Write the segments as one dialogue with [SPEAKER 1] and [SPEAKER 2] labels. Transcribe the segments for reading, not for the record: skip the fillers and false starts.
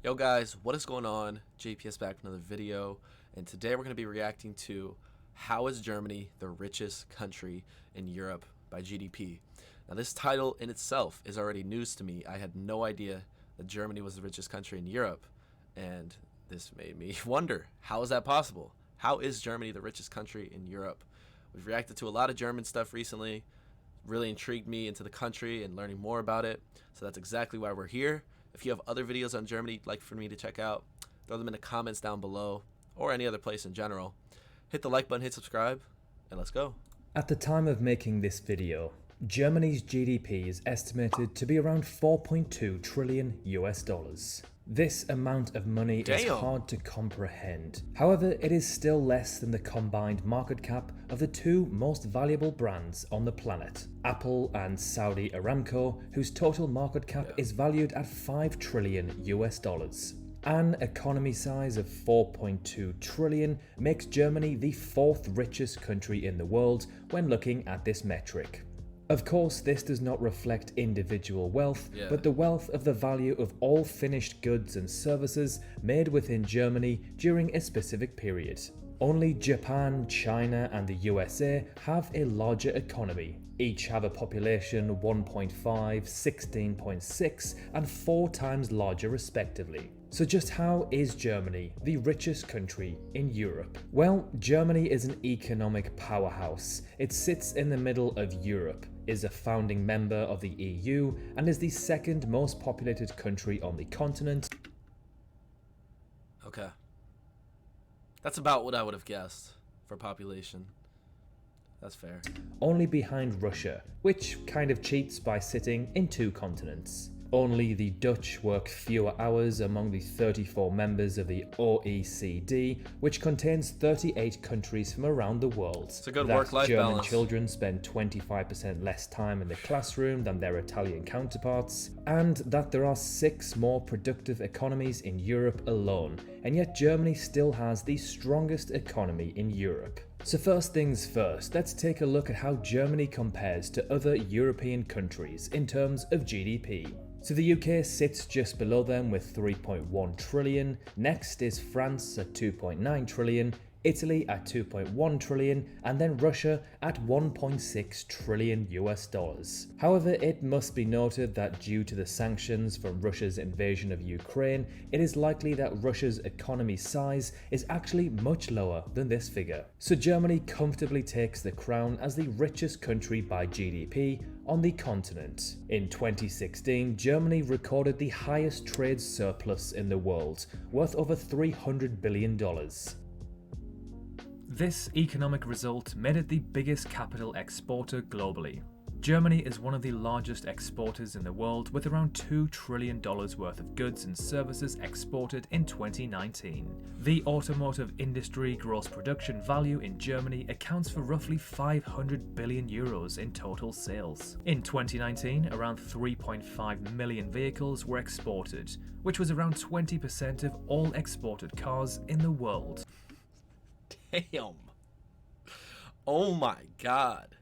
[SPEAKER 1] Yo guys, what is going on? JPS back with another video, and today we're going to be reacting to how is Germany the richest country in Europe by GDP. Now this title in itself is already news to me. I had no idea that Germany was the richest country in Europe, and this made me wonder, how is that possible? How is Germany the richest country in Europe? We've reacted to a lot of German stuff recently, really intrigued me into the country and learning more about it, so that's exactly why we're here. If you have other videos on Germany you'd like for me to check out, throw them in the comments down below, or any other place in general. Hit the like button, hit subscribe, and let's go.
[SPEAKER 2] At the time of making this video, Germany's GDP is estimated to be around 4.2 trillion US dollars. This amount of money is hard to comprehend. However, it is still less than the combined market cap of the two most valuable brands on the planet, Apple and Saudi Aramco, whose total market cap is valued at 5 trillion US dollars. An economy size of 4.2 trillion makes Germany the fourth richest country in the world when looking at this metric. Of course, this does not reflect individual wealth, but the wealth of the value of all finished goods and services made within Germany during a specific period. Only Japan, China, and the USA have a larger economy. Each have a population 1.5, 16.6, and 4 times larger respectively. So just how is Germany the richest country in Europe? Well, Germany is an economic powerhouse. It sits in the middle of Europe, is a founding member of the EU, and is the second most populated country on the continent.
[SPEAKER 1] Okay. That's about what I would have guessed for population. That's fair.
[SPEAKER 2] Only behind Russia, which kind of cheats by sitting in 2 continents. Only the Dutch work fewer hours among the 34 members of the OECD, which contains 38 countries from around the world.
[SPEAKER 1] It's a good work-life balance.
[SPEAKER 2] German children spend 25% less time in the classroom than their Italian counterparts, and that there are 6 more productive economies in Europe alone, and yet Germany still has the strongest economy in Europe. So first things first, let's take a look at how Germany compares to other European countries in terms of GDP. So the UK sits just below them with 3.1 trillion, next is France at 2.9 trillion, Italy at 2.1 trillion, and then Russia at 1.6 trillion US dollars. However, it must be noted that due to the sanctions from Russia's invasion of Ukraine, it is likely that Russia's economy size is actually much lower than this figure. So Germany comfortably takes the crown as the richest country by GDP on the continent. In 2016, Germany recorded the highest trade surplus in the world, worth over $300 billion. This economic result made it the biggest capital exporter globally. Germany is one of the largest exporters in the world, with around $2 trillion worth of goods and services exported in 2019. The automotive industry gross production value in Germany accounts for roughly 500 billion euros in total sales. In 2019, around 3.5 million vehicles were exported, which was around 20% of all exported cars in the world.
[SPEAKER 1] Damn. Oh my god.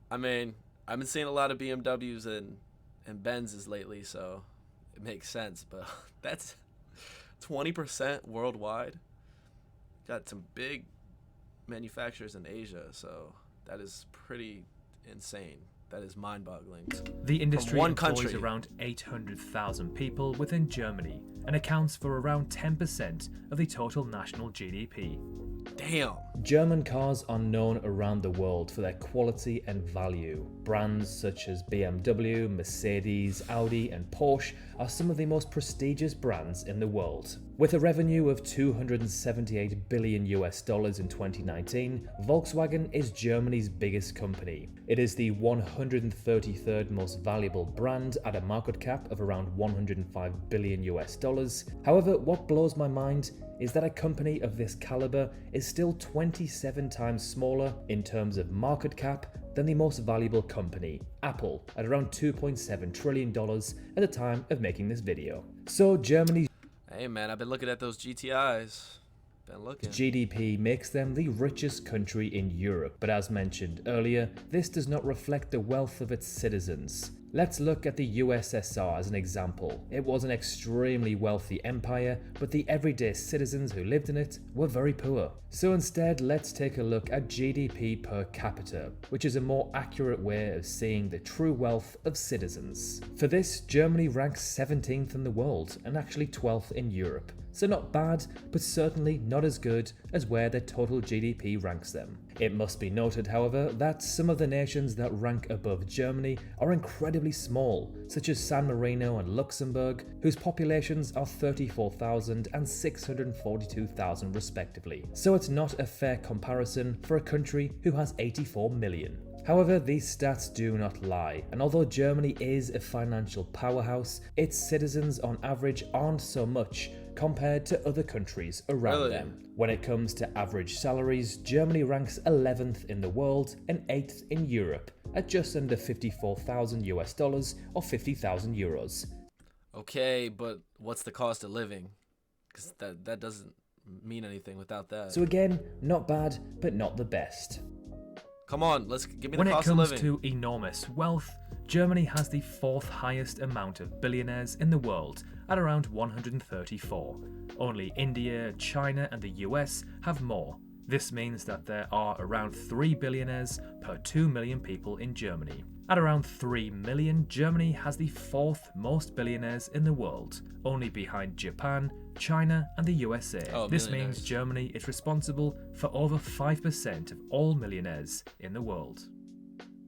[SPEAKER 1] I mean, I've been seeing a lot of BMWs and Benzes lately, so it makes sense, but that's 20% worldwide. Got some big manufacturers in Asia, so that is pretty insane. That is mind-boggling.
[SPEAKER 2] The industry employs around 800,000 people within Germany and accounts for around 10% of the total national GDP.
[SPEAKER 1] Damn.
[SPEAKER 2] German cars are known around the world for their quality and value. Brands such as BMW, Mercedes, Audi, and Porsche are some of the most prestigious brands in the world. With a revenue of 278 billion US dollars in 2019, Volkswagen is Germany's biggest company. It is the 133rd most valuable brand at a market cap of around 105 billion US dollars. However, what blows my mind is that a company of this caliber is still 27 times smaller in terms of market cap than the most valuable company, Apple, at around $2.7 trillion at the time of making this video. So Germany's
[SPEAKER 1] Hey man, I've been looking at those GTIs. Been looking.
[SPEAKER 2] GDP makes them the richest country in Europe, but as mentioned earlier, this does not reflect the wealth of its citizens. Let's look at the USSR as an example. It was an extremely wealthy empire, but the everyday citizens who lived in it were very poor. So instead, let's take a look at GDP per capita, which is a more accurate way of seeing the true wealth of citizens. For this, Germany ranks 17th in the world and actually 12th in Europe. So not bad, but certainly not as good as where their total GDP ranks them. It must be noted, however, that some of the nations that rank above Germany are incredibly small, such as San Marino and Luxembourg, whose populations are 34,000 and 642,000 respectively. So it's not a fair comparison for a country who has 84 million. However, these stats do not lie, and although Germany is a financial powerhouse, its citizens on average aren't so much compared to other countries around them. When it comes to average salaries, Germany ranks 11th in the world and 8th in Europe at just under $54,000 or 50,000 euros.
[SPEAKER 1] Okay, but what's the cost of living? Because that doesn't mean anything without that.
[SPEAKER 2] So again, not bad, but not the best.
[SPEAKER 1] Come on, let's give me the
[SPEAKER 2] When it
[SPEAKER 1] cost of
[SPEAKER 2] comes
[SPEAKER 1] living.
[SPEAKER 2] to enormous wealth, Germany has the 4th highest amount of billionaires in the world at around 134. Only India, China and the US have more. This means that there are around 3 billionaires per 2 million people in Germany. At around 3 million, Germany has the 4th most billionaires in the world, only behind Japan, China and the USA. This means Germany is responsible for over 5% of all millionaires in the world.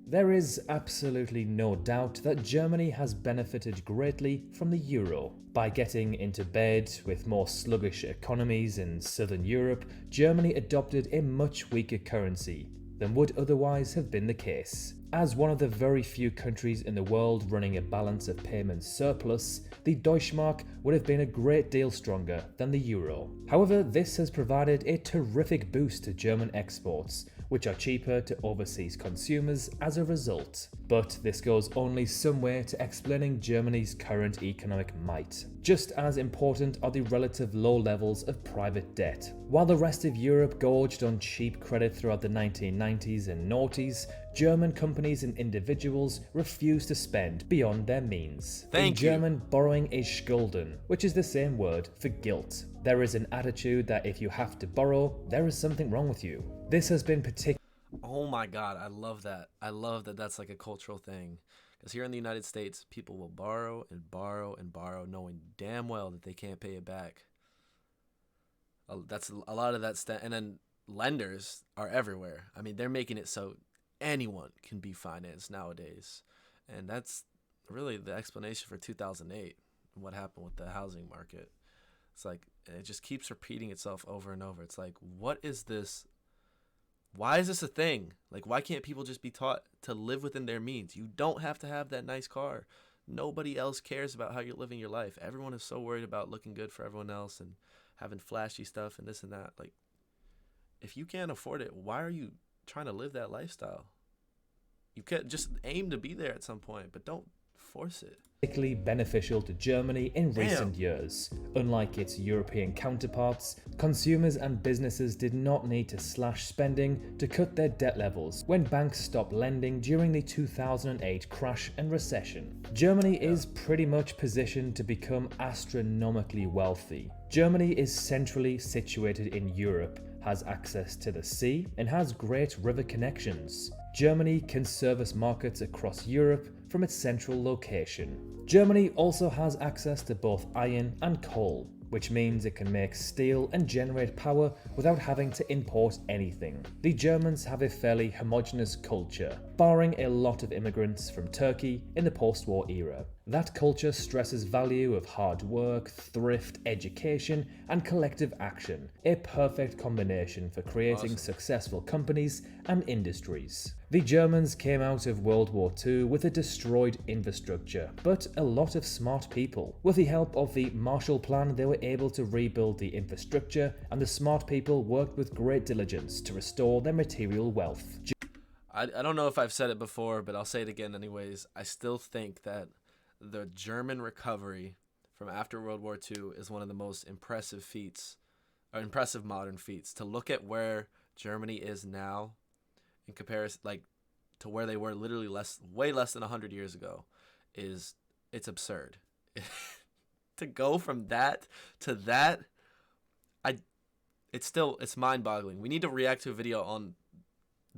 [SPEAKER 2] There is absolutely no doubt that Germany has benefited greatly from the euro. By getting into bed with more sluggish economies in southern Europe, Germany adopted a much weaker currency than would otherwise have been the case. As one of the very few countries in the world running a balance of payments surplus, the Deutschmark would have been a great deal stronger than the euro. However, this has provided a terrific boost to German exports, which are cheaper to overseas consumers as a result. But this goes only some way to explaining Germany's current economic might. Just as important are the relative low levels of private debt. While the rest of Europe gorged on cheap credit throughout the 1990s and noughties, German companies and individuals refused to spend beyond their means. In German, borrowing is Schulden, which is the same word for guilt. There is an attitude that if you have to borrow, there is something wrong with you. This has been
[SPEAKER 1] Oh my God, I love that. I love that that's like a cultural thing. Because here in the United States, people will borrow and borrow and borrow, knowing damn well that they can't pay it back. That's a lot of that stuff. And then lenders are everywhere. I mean, they're making it so anyone can be financed nowadays. And that's really the explanation for 2008 and what happened with the housing market. It's like, it just keeps repeating itself over and over. It's like, what is this? Why is this a thing? Like, why can't people just be taught to live within their means? You don't have to have that nice car. Nobody else cares about how you're living your life. Everyone is so worried about looking good for everyone else and having flashy stuff and this and that. Like, if you can't afford it, why are you trying to live that lifestyle? You could just aim to be there at some point, but don't force it.
[SPEAKER 2] Particularly beneficial to Germany in recent years. Unlike its European counterparts, consumers and businesses did not need to slash spending to cut their debt levels when banks stopped lending during the 2008 crash and recession. Germany is pretty much positioned to become astronomically wealthy. Germany is centrally situated in Europe, has access to the sea, and has great river connections. Germany can service markets across Europe from its central location. Germany also has access to both iron and coal, which means it can make steel and generate power without having to import anything. The Germans have a fairly homogeneous culture, barring a lot of immigrants from Turkey in the post-war era. That culture stresses value of hard work, thrift, education, and collective action, a perfect combination for creating successful companies and industries. The Germans came out of World War II with a destroyed infrastructure, but a lot of smart people. With the help of the Marshall Plan, they were able to rebuild the infrastructure, and the smart people worked with great diligence to restore their material wealth.
[SPEAKER 1] I don't know if I've said it before, but I'll say it again anyways. I still think that the German recovery from after World War II is one of the most impressive feats, or impressive modern feats. To look at where Germany is now in comparison, like, to where they were literally way less than 100 years ago. it's absurd. To go from that to that, it's mind-boggling. We need to react to a video on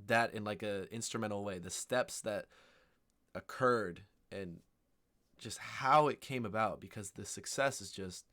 [SPEAKER 1] that in like a instrumental way, the steps that occurred and just how it came about, because the success is just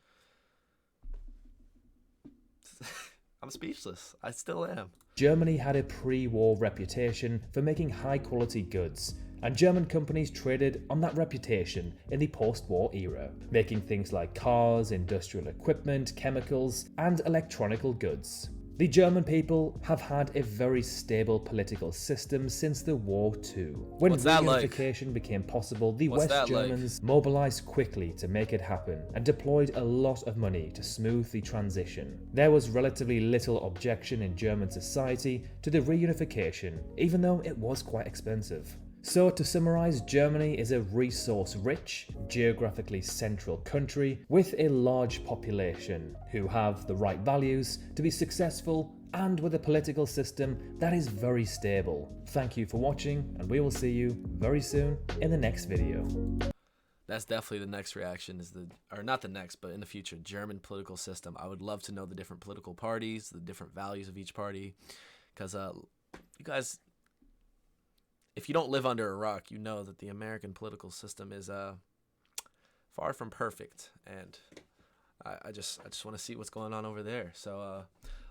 [SPEAKER 1] I'm speechless. I still am.
[SPEAKER 2] Germany had a pre-war reputation for making high-quality goods, and German companies traded on that reputation in the post-war era, making things like cars, industrial equipment, chemicals, and electronical goods. The German people have had a very stable political system since the war too. When reunification became possible, the West Germans mobilized quickly to make it happen and deployed a lot of money to smooth the transition. There was relatively little objection in German society to the reunification, even though it was quite expensive. So to summarize, Germany is a resource-rich, geographically central country with a large population who have the right values to be successful and with a political system that is very stable. Thank you for watching, and we will see you very soon in the next video.
[SPEAKER 1] That's definitely the next reaction, or not the next, but in the future, German political system. I would love to know the different political parties, the different values of each party, because you guys, if you don't live under a rock, you know that the American political system is far from perfect, and I just want to see what's going on over there. So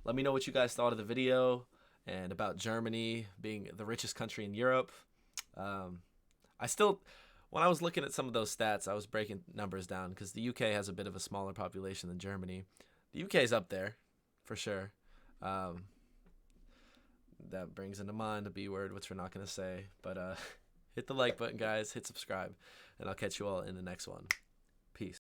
[SPEAKER 1] let me know what you guys thought of the video and about Germany being the richest country in Europe. When I was looking at some of those stats, I was breaking numbers down because the UK has a bit of a smaller population than Germany. The UK is up there for sure. That brings into mind a B word, which we're not going to say. But hit the like button, guys. Hit subscribe. And I'll catch you all in the next one. Peace.